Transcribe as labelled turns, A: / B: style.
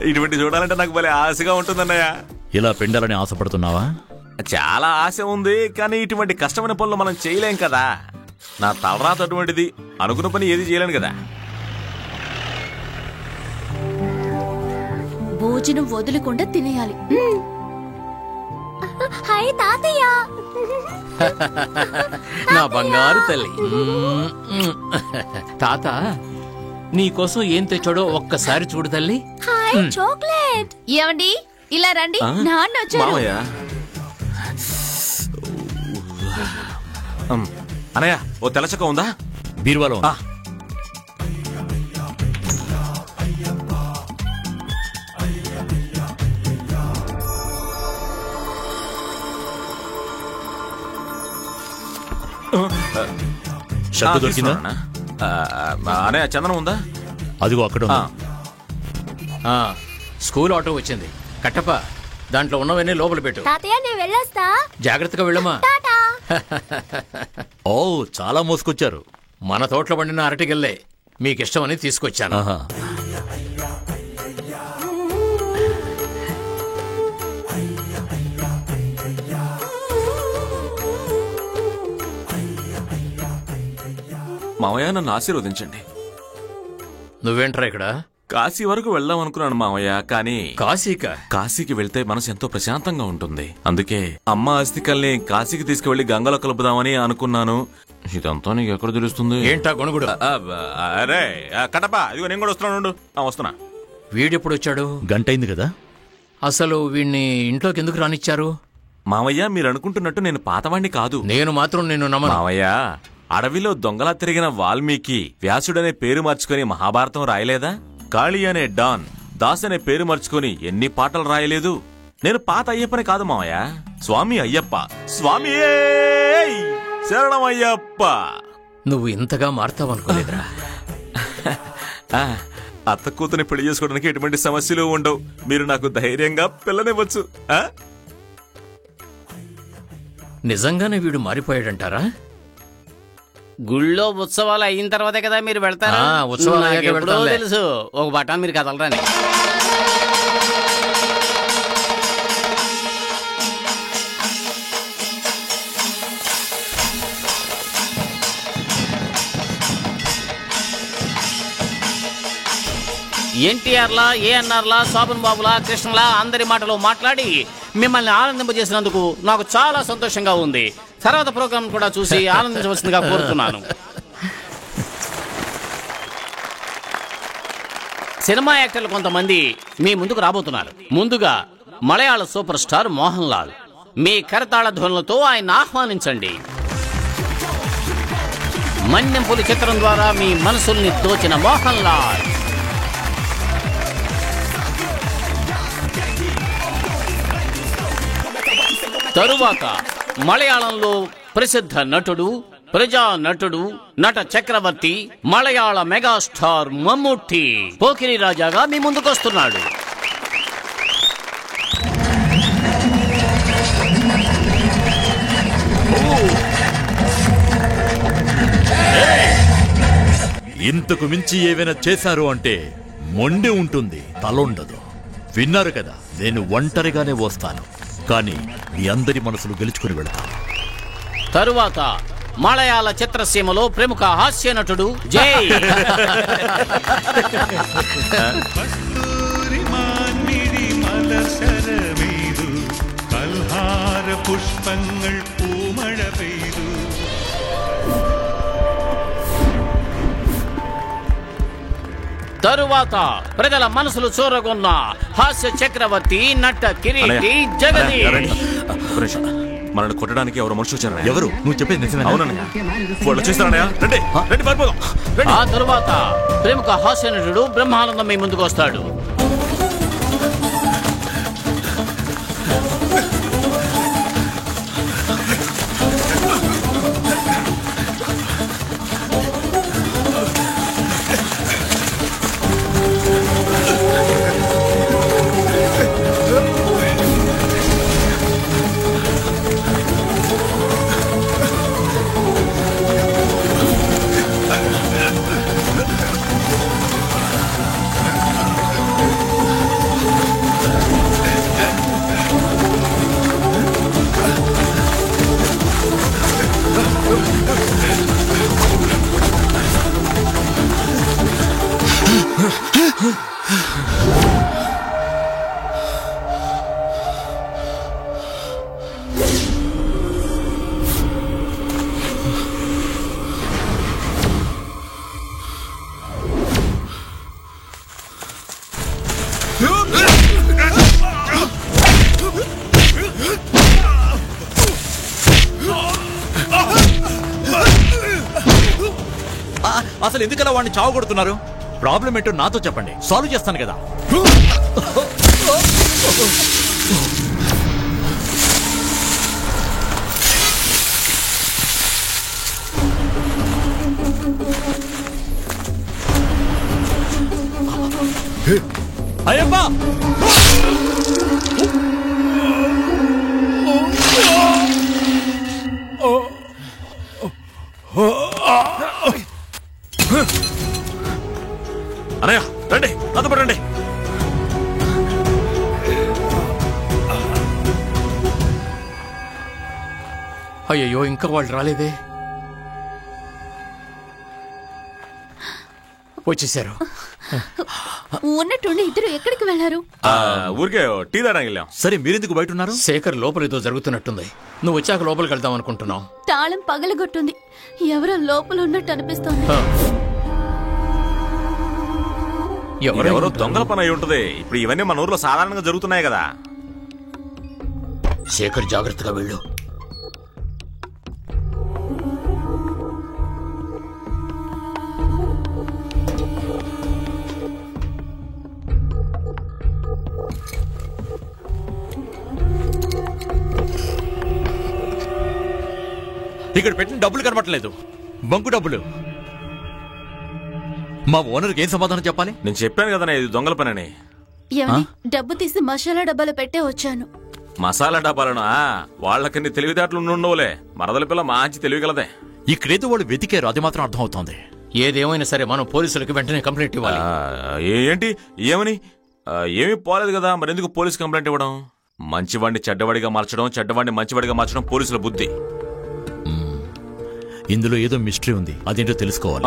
A: ఇటువంటి చూడాలంటే నాకు భలే ఆశగా ఉంటుందన్నయ్య.
B: ఇలా పిండాలని ఆశపడుతున్నావా?
A: చాలా ఆశ ఉంది, కానీ ఇటువంటి కష్టమైన పనులు మనం చేయలేం కదా. నా తలరాత అటువంటిది, అనుకున్న పని ఏది చేయలేను కదా.
C: భోజనం వదులుకుండా తినేయాలి. హాయ్ తాతయ్య.
D: నా బంగారు తల్లి. తాత నీకోసం ఏం తెచ్చాడో ఒక్కసారి చూడు తల్లి.
C: Hi chocolate. ఏమండి ఇలా రండి, నాన్న వచ్చారు.
A: అనయ్య ఓ తెల్లచక్క ఉందా?
B: బీరువాలో. షర్టు దొరికిందా?
A: అనయ్య చందనం ఉందా?
B: అదిగో అక్కడ.
D: స్కూల్ ఆటో వచ్చింది. కట్టప్ప దాంట్లో ఉన్నవన్నీ లోపల పెట్టు.
C: తాతయ్య నేను వెళ్ళొస్తా.
D: జాగ్రత్తగా వెళ్ళమా.
B: ఓ చాలా మోసుకొచ్చారు.
D: మన తోటలో పండిన అరటిగల్లే మీకిష్టమని తీసుకొచ్చాను.
A: మావయ్య నన్ను ఆశీర్వదించండి.
D: నువ్వేంట్రా ఇక్కడ?
A: కాశీ వరకు వెళ్దాం అనుకున్నాను మావయ్య, కానీ కాశీకి వెళ్తే మనసు ఎంతో ప్రశాంతంగా ఉంటుంది. అందుకే అమ్మ అస్థికల్ని కాశీకి తీసుకువెళ్లి గంగలో కలుపుదామని అనుకున్నాను. ఇదంతా నీకు ఎక్కడ తెలుస్తుంది?
D: ఏంటా గొనుగుడు?
A: అరే కటపా, ఇదిగో నేను కూడా వస్తున్నా. వస్తున్నా.
D: వీడెప్పుడు వచ్చాడు?
B: గంటైంది కదా.
D: అసలు వీడిని ఇంట్లోకి ఎందుకు రానిచ్చారు?
A: మావయ్య మీరు అనుకుంటున్నట్టు నేను పాతవాణ్ణి కాదు.
D: నేను మాత్రం నిన్ను నమ్మను.
A: మావయ్య, అడవిలో దొంగలా తిరిగిన వాల్మీకి వ్యాసుడనే పేరు మార్చుకుని మహాభారతం రాయలేదా? కాళీ అనే డాన్ దాస్ అనే పేరు మార్చుకుని ఎన్ని పాటలు రాయలేదు? నేను పాత అయ్యప్పని కాదు మావయ్య, స్వామి అయ్యప్ప. స్వామి శరణమయ్యప్ప.
D: నువ్వు ఇంతగా మారుతావనుకోలేదురా.
A: అత్త కూతుని పెళ్లి చేసుకోవడానికి ఎటువంటి సమస్యలు ఉండవు. మీరు నాకు ధైర్యంగా పిల్లనివ్వచ్చు.
D: నిజంగానే వీడు మారిపోయాడంటారా?
E: గుళ్ళో ఉత్సవాలు అయిన తర్వాతే కదా మీరు వెళ్తారా?
D: ఉత్సవాలు
E: తెలుసు. ఒక బటాన్ మీరు కదలరాని. ఎన్టీఆర్లా, ఏఎన్ఆర్లా, శోభన్ బాబులా, కృష్ణలా అందరి మాటలు మాట్లాడి మిమ్మల్ని ఆనందింపజేసినందుకు నాకు చాలా సంతోషంగా ఉంది. తర్వాత ప్రోగ్రాం కూడా చూసి ఆనందించవలసిందిగా కోరుతున్నాను. సినిమా యాక్టర్లు కొంతమంది మీ ముందుకు రాబోతున్నారు. ముందుగా మలయాళ సూపర్ స్టార్ మోహన్ లాల్. మీ కరతాళ ధ్వనులతో ఆయన ఆహ్వానించండి. మన్యంపులి చిత్రం ద్వారా మీ మనసుల్ని దోచిన మోహన్ లాల్. తరువాత మలయాళంలో ప్రసిద్ధ నటుడు, ప్రజా నటుడు, నట చక్రవర్తి, మలయాళ మెగాస్టార్ మమ్ముట్టి పోకిరి రాజాగా మీ ముందుకొస్తున్నాడు.
B: ఇంతకు మించి ఏవైనా చేశారు అంటే మొండి ఉంటుంది, తలుండదు. విన్నారు కదా, నేను ఒంటరిగానే వస్తాను, కానీ మీ అందరి మనసులు గెలుచుకుని వెళ్తాను.
E: తరువాత మలయాళ చిత్రసీమలో ప్రముఖ హాస్య నటుడు జై. తరువాత ప్రజల మనసులు చూరగొన్న హాస్య చక్రవర్తి, నట కిరీటి జగదీష్.
A: మనల్ని కొట్టడానికి ఎవరు మనుషులు వచ్చారన్నా?
B: ఎవరు? నువ్వు చెప్పేది నిజమే?
A: అవునన్నయ్య, వాళ్ళు వచ్చేస్తారన్నయ్య. రండి రండి, పారిపోదాం.
E: ఆ తరువాత ప్రముఖ హాస్య నటుడు బ్రహ్మానందం మీ ముందుకు వస్తాడు.
B: అసలు ఎందుకలా వాడిని చావు కొడుతున్నారు? ప్రాబ్లం ఏంటో నాతో చెప్పండి, సాల్వ్ చేస్తాను కదా. అయ్యప్ప,
A: అనయ్య రండి, నాతో పాటు రండి.
D: అయ్యయ్యో, ఇంకా వాళ్ళు రాలేదే. వచ్చేసారు.
C: ఉన్నట్టుండి ఇద్దరు ఎక్కడికి వెళ్లారు?
A: ఊరికే టీ తాగడానికి వెళ్ళాం.
B: సరే మీరెందుకు బయట ఉన్నారు?
D: శేఖర్ లోపల ఏదో జరుగుతున్నట్టుంది. నువ్వు వచ్చాక లోపలికి వెళ్దాం అనుకుంటున్నావు.
C: తాళం పగలగొట్టుంది. ఎవరో లోపల ఉన్నట్టు అనిపిస్తోంది.
A: ఎవరో దొంగల పని అయి ఉంటది. ఇప్పుడు ఇవన్నీ మన ఊర్లో సాధారణంగా జరుగుతున్నాయి కదా.
D: శేఖర్, జాగ్రత్తగా వెళ్ళు.
B: ఇక్కడ పెట్టిన డబ్బులు కనబట్టలేదు. బంకు డబ్బులు. మా ఓనర్కి ఏం సమాధానం చెప్పాలి?
A: నేను చెప్పాను కదా ఇది దొంగల పని అని.
C: డబ్బు తీసి మసాలా డబ్బాలో పెట్టే వచ్చాను.
A: మసాలా డబ్బాలను వాళ్ళకన్ని తెలివితేటలు ఉండవులే. మరదల పిల్ల మంచి తెలివిగలదే.
B: ఇక్కడేదో వాళ్ళు వెతికారు, అది మాత్రం అర్థం అవుతోంది.
D: ఏదేమైనా సరే మనం పోలీసులకు వెంటనే కంప్లైంట్ ఇవ్వాలి.
A: ఏంటి ఏమని? ఏమీ పోలేదు కదా, మరెందుకు పోలీసు కంప్లైంట్ ఇవ్వడం? మంచివాడిని చెడ్డవాడిగా మార్చడం, చెడ్డవాడిని మంచివాడిగా మార్చడం పోలీసుల బుద్ధి.
B: ఇందులో ఏదో మిస్టరీ ఉంది, అదేంటో తెలుసుకోవాలి.